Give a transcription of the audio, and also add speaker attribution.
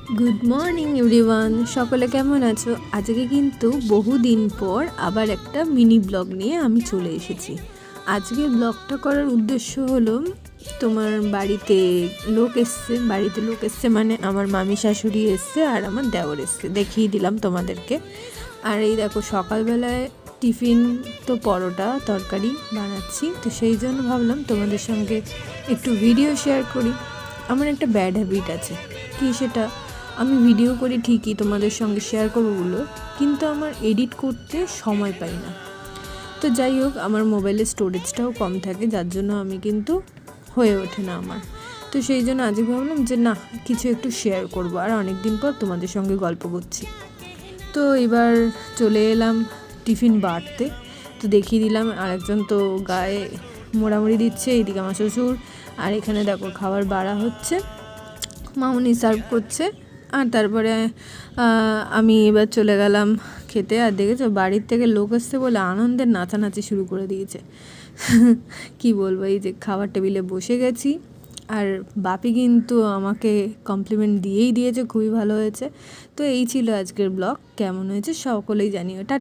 Speaker 1: Good morning everyone, সকলে কেমন আছো? আজকে কিন্তু বহুদিন পর আবার একটা মিনি ব্লগ নিয়ে আমি চলে এসেছি। আজকে ব্লগটা করার উদ্দেশ্য হলো, তোমার বাড়িতে লোক এসছে মানে আমার মামি শাশুড়ি এসছে আর আমার দেওর এসছে, দেখিয়ে দিলাম তোমাদেরকে। আর এই দেখো সকালবেলায় টিফিন তো পরোটা তরকারি বানাচ্ছি, তো সেই জন্য ভাবলাম তোমাদের সঙ্গে একটু ভিডিও শেয়ার করি। আমার একটা ব্যাড হ্যাবিট আছে, কি সেটা, আমি ভিডিও করি ঠিকই তোমাদের সঙ্গে শেয়ার করবো বলো, কিন্তু আমার এডিট করতে সময় পাই না। তো যাই হোক, আমার মোবাইলের স্টোরেজটাও কম থাকে, যার জন্য আমি কিন্তু হয়ে ওঠে না আমার। তো সেই জন্য আজকে ভাবলাম যে না, কিছু একটু শেয়ার করবো, আর অনেক দিন পর তোমাদের সঙ্গে গল্প করছি। তো এবার চলে এলাম টিফিন বাড়তে, তো দেখিয়ে দিলাম। আরেকজন তো গায়ে মোড়ামুড়ি দিচ্ছে, এইদিকে আমার শ্বশুর, আর এখানে দেখো খাবার বাড়া হচ্ছে, মামুনি সার্ভ করছে। আর তারপরে আমি এবার চলে গেলাম খেতে। আর দেখেছো বাড়ির থেকে লোক এসছে বলে আনন্দের নাচানাচি শুরু করে দিয়েছে। কি বলবো, এই যে খাবার টেবিলে বসে গেছি, আর বাপি কিন্তু আমাকে কমপ্লিমেন্ট দিয়েই দিয়েছে, খুবই ভালো হয়েছে। তো এই ছিল আজকের ব্লগ, কেমন হয়েছে সকলেই জানিও।